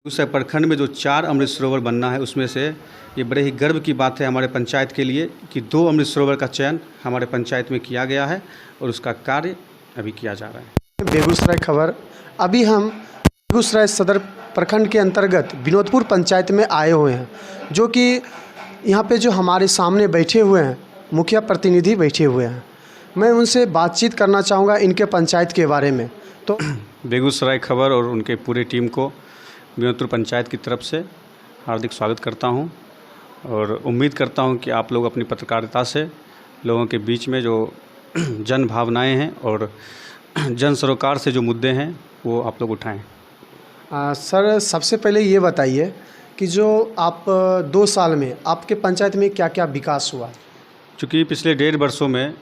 बेगूसराय प्रखंड में जो 4 अमृत सरोवर बनना है, उसमें से ये बड़े ही गर्व की बात है हमारे पंचायत के लिए कि 2 अमृत सरोवर का चयन हमारे पंचायत में किया गया है और उसका कार्य अभी किया जा रहा है। बेगूसराय खबर। अभी हम बेगूसराय सदर प्रखंड के अंतर्गत विनोदपुर पंचायत में आए हुए हैं, जो कि यहाँ पे जो हमारे सामने बैठे हुए हैं मुखिया प्रतिनिधि बैठे हुए हैं। मैं उनसे बातचीत करना चाहूँगा इनके पंचायत के बारे में। तो बेगूसराय खबर और उनके पूरे टीम को विनोदपुर पंचायत की तरफ से हार्दिक स्वागत करता हूं और उम्मीद करता हूं कि आप लोग अपनी पत्रकारिता से लोगों के बीच में जो जन भावनाएं हैं और जन सरोकार से जो मुद्दे हैं वो आप लोग उठाएं। सर, सबसे पहले ये बताइए कि जो आप 2 साल में आपके पंचायत में क्या क्या विकास हुआ? चूँकि पिछले 1.5 वर्षों में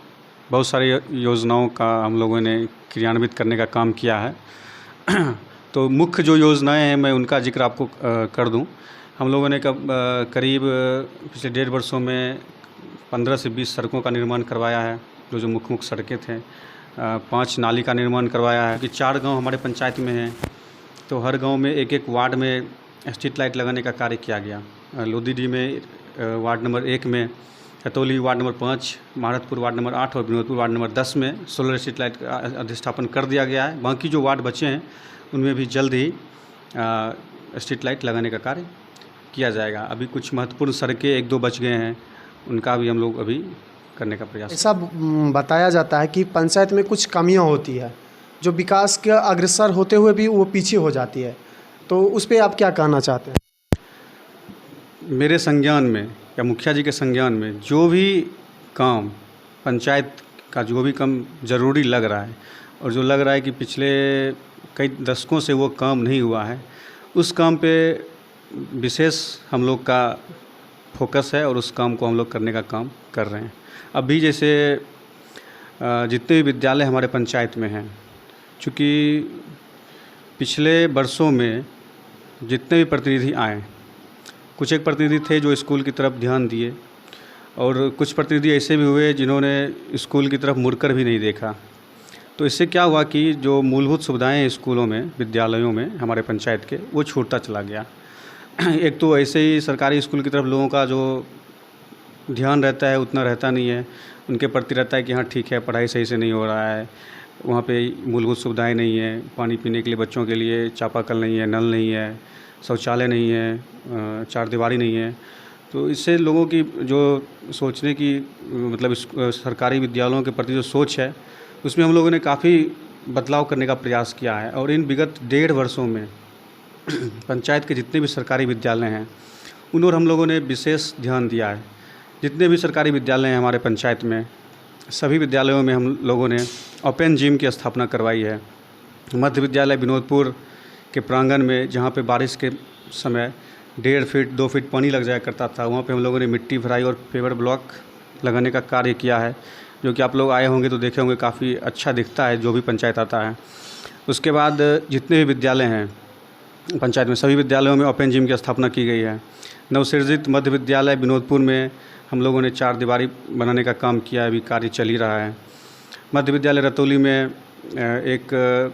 बहुत सारी योजनाओं का हम लोगों ने क्रियान्वित करने का काम किया है तो मुख्य जो योजनाएं हैं मैं उनका जिक्र आपको कर दूं। हम लोगों ने करीब पिछले 1.5 वर्षों में 15 से 20 सड़कों का निर्माण करवाया है, जो मुख्य सड़कें थे। 5 नाली का निर्माण करवाया है कि 4 गांव हमारे पंचायत में हैं, तो हर गांव में एक वार्ड में स्ट्रीट लाइट लगाने का कार्य किया गया। लोदीडी में वार्ड नंबर 1 में, Khatauli ward number 5, Maharatpur ward number 8 और विनोदपुर वार्ड नंबर 10 में सोलर स्ट्रीट लाइट का अधिष्ठापन कर दिया गया है। बाकी जो वार्ड बचे हैं उनमें भी जल्द ही स्ट्रीट लाइट लगाने का कार्य किया जाएगा। अभी कुछ महत्वपूर्ण सड़कें 1-2 बच गए हैं, उनका भी हम लोग अभी करने का प्रयास। ऐसा बताया जाता है कि पंचायत में कुछ कमियां होती है, जो विकास के अग्रसर होते हुए भी वो पीछे हो जाती है, तो उस पर आप क्या कहना चाहते हैं? मेरे संज्ञान में या मुखिया जी के संज्ञान में जो भी काम पंचायत का जो भी काम ज़रूरी लग रहा है और जो लग रहा है कि पिछले कई दशकों से वो काम नहीं हुआ है, उस काम पे विशेष हम लोग का फोकस है और उस काम को हम लोग करने का काम कर रहे हैं। अभी जैसे जितने भी विद्यालय हमारे पंचायत में हैं, चूँकि पिछले वर्षों में जितने भी प्रतिनिधि आए, कुछ एक प्रतिनिधि थे जो स्कूल की तरफ ध्यान दिए और कुछ प्रतिनिधि ऐसे भी हुए जिन्होंने स्कूल की तरफ मुड़कर भी नहीं देखा। तो इससे क्या हुआ कि जो मूलभूत सुविधाएं हैं स्कूलों में, विद्यालयों में हमारे पंचायत के, वो छूटता चला गया। एक तो ऐसे ही सरकारी स्कूल की तरफ लोगों का जो ध्यान रहता है उतना रहता नहीं है, उनके प्रति रहता है कि हाँ ठीक है, पढ़ाई सही से नहीं हो रहा है, वहाँ पे मूलभूत सुविधाएं नहीं है, पानी पीने के लिए बच्चों के लिए चापाकल नहीं है, नल नहीं है, शौचालय नहीं है, चारदीवारी नहीं है। तो इससे लोगों की जो सोचने की मतलब सरकारी विद्यालयों के प्रति जो सोच है, उसमें हम लोगों ने काफ़ी बदलाव करने का प्रयास किया है। और इन विगत 1.5 वर्षों में पंचायत के जितने भी सरकारी विद्यालय हैं उन और हम लोगों ने विशेष ध्यान दिया है। जितने भी सरकारी विद्यालय हैं हमारे पंचायत में, सभी विद्यालयों में हम लोगों ने ओपन जिम की स्थापना करवाई है। मध्य विद्यालय विनोदपुर के प्रांगण में, जहाँ पे बारिश के समय 1.5 फीट 2 फीट पानी लग जाया करता था, वहाँ पे हम लोगों ने मिट्टी भराई और पेवर ब्लॉक लगाने का कार्य किया है, जो कि आप लोग आए होंगे तो देखे होंगे, काफ़ी अच्छा दिखता है जो भी पंचायत आता है। उसके बाद जितने भी विद्यालय हैं पंचायत में, सभी विद्यालयों में ओपन जिम की स्थापना की गई है। नवसृजित मध्य विद्यालय विनोदपुर में हम लोगों ने 4 दीवारी बनाने का काम किया है, अभी कार्य चल ही रहा है। मध्य विद्यालय रतौली में एक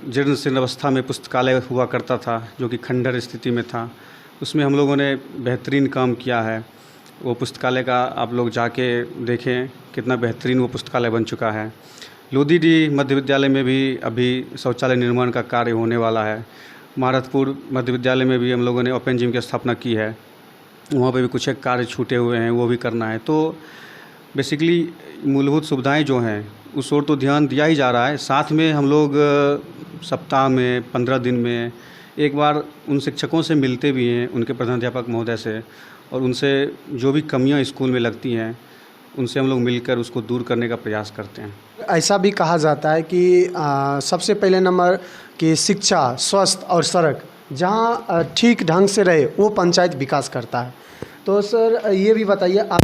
जीर्ण शीर्ण अवस्था में पुस्तकालय हुआ करता था, जो कि खंडर स्थिति में था, उसमें हम लोगों ने बेहतरीन काम किया है। वो पुस्तकालय का आप लोग जाके देखें कितना बेहतरीन वो पुस्तकालय बन चुका है। लोदीडी मध्य विद्यालय में भी अभी शौचालय निर्माण का कार्य होने वाला है। महारतपुर मध्य विद्यालय में भी हम लोगों ने ओपन जिम की स्थापना की है, वहाँ पे भी कुछ एक कार्य छूटे हुए हैं, वो भी करना है। तो बेसिकली मूलभूत सुविधाएं जो हैं उस ओर तो ध्यान दिया ही जा रहा है। साथ में हम लोग सप्ताह में 15 दिन में एक बार उन शिक्षकों से मिलते भी हैं, उनके प्रधानाध्यापक महोदय से, और उनसे जो भी कमियां स्कूल में लगती हैं उनसे हम लोग मिलकर उसको दूर करने का प्रयास करते हैं। ऐसा भी कहा जाता है कि सबसे पहले नंबर कि शिक्षा, स्वास्थ्य और सड़क जहां ठीक ढंग से रहे वो पंचायत विकास करता है। तो सर ये भी बताइए आप,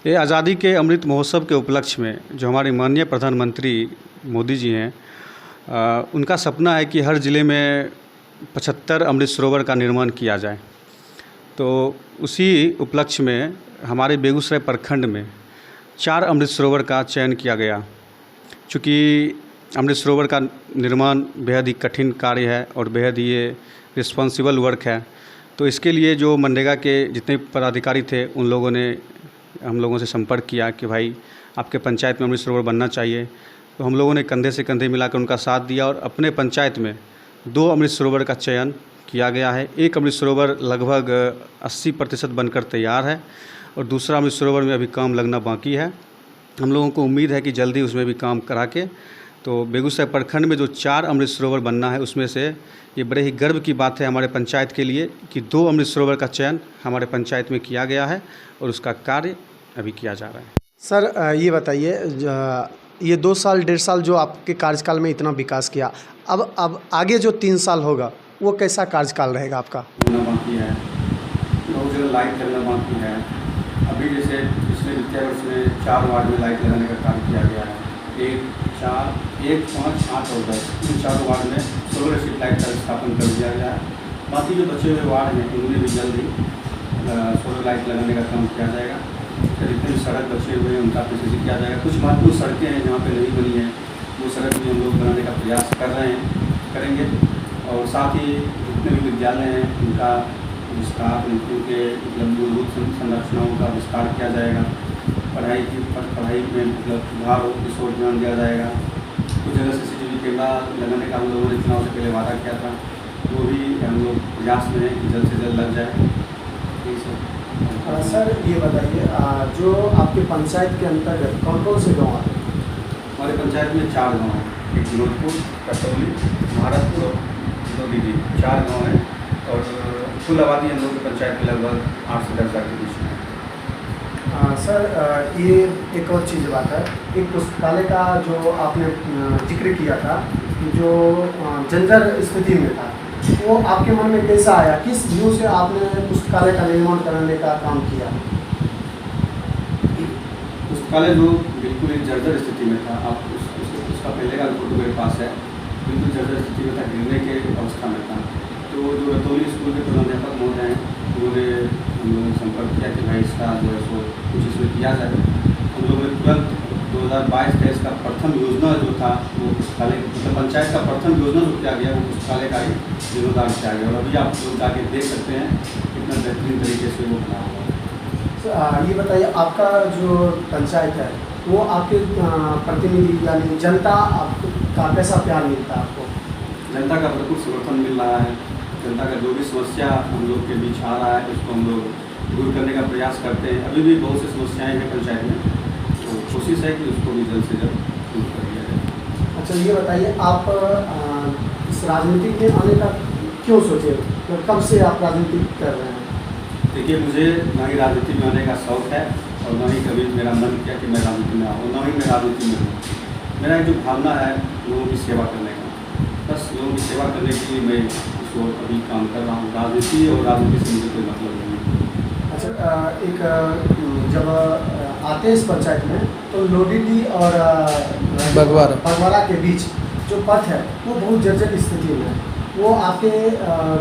ये आज़ादी के अमृत महोत्सव के उपलक्ष्य में जो हमारे माननीय प्रधानमंत्री मोदी जी हैं, उनका सपना है कि हर ज़िले में 75 अमृत सरोवर का निर्माण किया जाए। तो उसी उपलक्ष्य में हमारे बेगूसराय प्रखंड में 4 अमृत सरोवर का चयन किया गया। चूँकि अमृत सरोवर का निर्माण बेहद ही कठिन कार्य है और बेहद ही ये रिस्पॉन्सिबल वर्क है। तो इसके लिए जो मनरेगा के जितने पदाधिकारी थे उन लोगों ने हम लोगों से संपर्क किया कि भाई आपके पंचायत में अमृत सरोवर बनना चाहिए। तो हम लोगों ने कंधे से कंधे मिलाकर उनका साथ दिया और अपने पंचायत में 2 अमृत सरोवर का चयन किया गया है। एक अमृत सरोवर लगभग 80% बनकर तैयार है और दूसरा अमृत सरोवर में अभी काम लगना बाकी है। हम लोगों को उम्मीद है कि जल्दी उसमें भी काम करा के तो बेगूसराय प्रखंड में जो 4 अमृत सरोवर बनना है उसमें से ये बड़े ही गर्व की बात है हमारे पंचायत के लिए कि 2 अमृत सरोवर का चयन हमारे पंचायत में किया गया है और उसका कार्य अभी किया जा रहा है। सर ये बताइए, ये 2 साल 1.5 साल जो आपके कार्यकाल में इतना विकास किया, अब आगे जो 3 साल होगा वो कैसा कार्यकाल रहेगा आपका? होना बाकी है, बहुत जगह लाइट लगना बाकी है। अभी जैसे पिछले वित्तीय वर्ष में 4 वार्ड में लाइट लगाने का काम किया गया है। 1, 4, 1, 5, 8 और 10 इन 4 वार्ड में सोलर स्ट्रीट लाइट का स्थापन कर दिया गया है। बाकी जो बचे हुए वार्ड हैं उनमें भी जल्दी सोलर लाइट लगाने का काम किया जाएगा। जितने भी सड़क बचे हुए हैं उनका प्रशिक्षित किया जाएगा। कुछ महत्वपूर्ण सड़कें हैं जहाँ पे नहीं बनी है वो सड़क भी हम लोग बनाने का प्रयास कर रहे हैं, करेंगे। और साथ ही जितने भी विद्यालय हैं उनका विस्तार, उनके मूलभूत संरचनाओं का विस्तार किया जाएगा। पढ़ाई में सुधार हो इस ओर ध्यान दिया जाएगा। कुछ जगह CCTV कैमरा लगाने का हम लोगों ने चुनाव से पहले वादा किया था, वो भी हम लोग प्रयास में हैं कि जल्द से जल्द लग जाए। सर ये बताइए, जो आपके पंचायत के अंतर्गत कौन कौन से गाँव आते हैं? हमारे पंचायत में 4 गाँव हैं, एक विनोदपुर, कटौली, भारतपुर और दीदी, 4 गाँव हैं और कुल आबादी हम लोग की पंचायत में लगभग 8 से 10 हज़ार के बीच में। सर ये एक और चीज़ बात है, एक पुस्तकालय का जो आपने जिक्र किया था कि जो जर्जर स्थिति में था, वो आपके मन में कैसा आया? किस व्यू से आपने पुस्तकालय का निर्माण कराने का काम किया? पुस्तकालय जो बिल्कुल एक जर्जर स्थिति में था, आप उसका पहले का फोटो मेरे पास है, बिल्कुल जर्जर स्थिति में था, गिरने के अवस्था में था। तो जो रतौली स्कूल के प्रधानाध्यापक महोदय हैं उन्होंने हम लोगों ने संपर्क किया कि भाई इसका जो है सो कुछ इसमें किया जाए। हम लोगों ने तुरंत 2022-23 का प्रथम योजना जो था वो पुस्तकालय, मतलब पंचायत का प्रथम योजना जो किया गया वो पुस्तकालय का ही जीर्णोद्धार किया गया और अभी आप लोग जाके देख सकते हैं कितना बेहतरीन तरीके से वो बना हुआ है। ये बताइए, आपका जो पंचायत है वो आपके प्रतिनिधि यानी जनता का कैसा प्यार मिलता है आपको? जनता का भरपूर समर्थन मिल रहा है। जनता का जो भी समस्या हम लोग के बीच आ रहा है उसको हम लोग दूर करने का प्रयास करते हैं। अभी भी बहुत सी समस्याएं हैं पंचायत में, तो कोशिश है कि उसको भी जल्द से जल्द दूर कर दिया जाए। अच्छा ये बताइए, आप इस राजनीति में आने का क्यों सोचे? तो कब से आप राजनीति कर रहे हैं? देखिए, मुझे ना ही राजनीति में आने का शौक़ है और ना ही कभी मेरा मन किया कि मैं राजनीति में आऊँ, ना ही मैं राजनीति में हूँ। मेरा एक जो भावना है लोगों की सेवा करने का, बस लोगों की सेवा करने के लिए मैं इस ओर अभी काम कर रहा हूँ। राजनीति और राजनीति से मुझे कोई मतलब नहीं है। अच्छा, एक जब आते हैं इस पंचायत में तो लोडीडी और बगवारा के बीच जो पथ है वो बहुत जर्जर स्थिति में है, वो आपके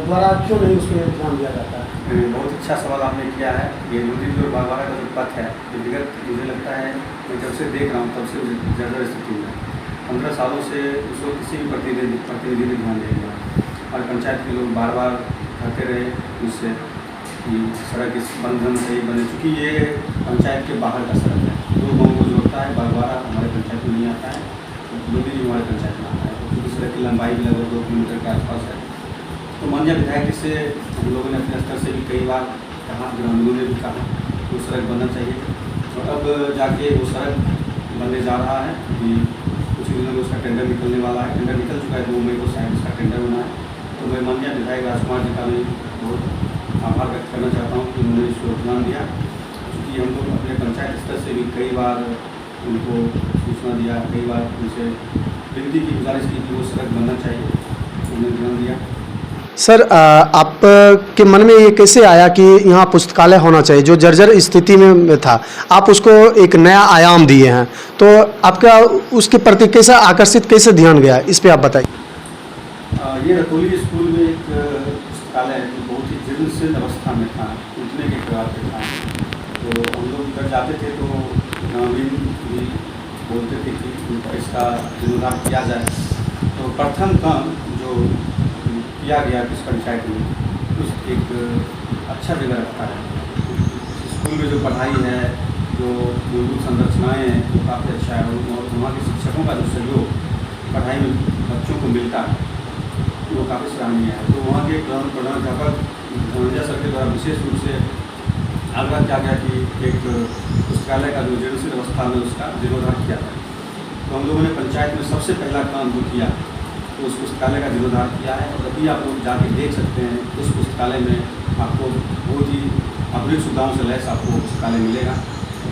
द्वारा क्यों नहीं उसमें ध्यान दिया जाता है? बहुत अच्छा सवाल आपने किया है। ये लोडीडी और बगवारा का जो पथ है ये विगत मुझे लगता है मैं जब से देख रहा हूँ तब से जर्जर स्थिति में 15 सालों से उसको किसी भी प्रतिनिधि ने ध्यान नहीं दिया। और पंचायत के लोग बार बार कहते रहे उससे कि सड़क इस बंधन से ही बने, चूँकि ये पंचायत के बाहर का सड़क है, 2 गाँव को जोड़ता है। बगवारा हमारे पंचायत में नहीं आता है, लोडीडी हमारे पंचायत में आता है, क्योंकि सड़क की लंबाई भी लगभग 2 किलोमीटर के आसपास है। तो माननीय विधायक जी से हम लोगों ने अपने स्तर से भी कई बार कहा, ग्रामीणों ने भी कहा वो सड़क बनना चाहिए और अब जाके वो सड़क बनने जा रहा है। कि कुछ दिनों में उसका टेंडर निकलने वाला है, टेंडर निकल चुका है, 2 मई को शायद इसका टेंडर होना है। तो मैं माननीय विधायक राजकुमार जी का भी बहुत आभार व्यक्त करना चाहता हूँ कि उन्होंने इसको ध्यान दिया, क्योंकि हम लोग अपने पंचायत स्तर से भी कई बार उनको सूचना दिया, कई बार उनसे विनती की, गुजारिश की कि वो सड़क बनना चाहिए, उन्होंने ध्यान दिया। सर आपके मन में ये कैसे आया कि यहाँ पुस्तकालय होना चाहिए जो जर्जर स्थिति में था, आप उसको एक नया आयाम दिए हैं, तो आपका उसके प्रति कैसा आकर्षित, कैसे ध्यान गया, इस पे आप बताइए। ये रतौली स्कूल में एक पुस्तकालय है जो बहुत ही जीर्ण अवस्था में था, टूटने के कगार पे था। तो हम लोग जब जाते थे तो ग्रामीण भी बोलते थे कि इसका जीर्णोद्धार किया जाए। तो प्रथम काम जो किया गया इस पंचायत में कुछ एक अच्छा जगह रखा है। स्कूल में जो पढ़ाई है, जो मूलभूत संरचनाएँ हैं, वो काफ़ी अच्छा है और वहाँ के शिक्षकों का जो सहयोग पढ़ाई में बच्चों को मिलता है वो काफ़ी सराहनीय है। तो वहाँ के प्रधानाध्यापक धनंजय सर के द्वारा विशेष रूप से आग्रह किया गया कि एक पुस्तकालय का जो जीर्णशील अवस्था में उसका जीर्णोद्धार किया जाए। तो हम लोगों ने पंचायत में सबसे पहला काम जो किया तो उस पुस्तकालय का जीर्णोद्धार किया है और अभी आप लोग जाके देख सकते हैं उस पुस्तकालय में आपको बहुत ही आधुनिक सुविधाओं से लैस आपको पुस्तकालय मिलेगा।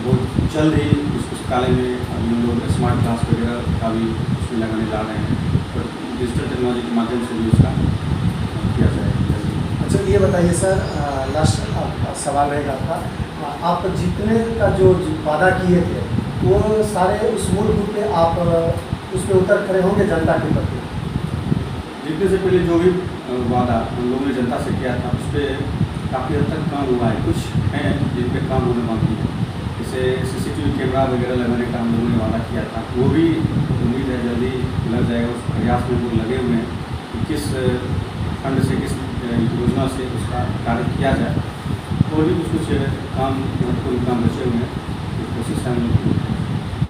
बहुत जल्द ही उस पुस्तकालय में अभी हम लोग स्मार्ट क्लास वगैरह का भी उसमें लगाने जा रहे हैं और डिजिटल टेक्नोलॉजी के माध्यम से भी उसका किया जाएगा। अच्छा ये बताइए सर, लास्ट सवाल रहेगा आपका, आप जीतने का जो वादा किए थे वो सारे उस मूलभूत पे आप उस पर उतर खड़े होंगे जनता के प्रति? जीतने से पहले जो भी वादा हम लोगों ने जनता से किया था उस पर काफ़ी हद तक काम हुआ है। कुछ हैं जिन पर काम होने बाकी है, जैसे CCTV कैमरा वगैरह लगाने का हम लोगों ने वादा किया था, वो भी उम्मीद है जल्दी लग जाएगा। उस प्रयास में लोग लगे हुए हैं कि किस फंड से किस योजना से उसका कार्य किया जाए। और भी कुछ काम महत्वपूर्ण काम बचे हुए हैं, कोशिश है हम लोग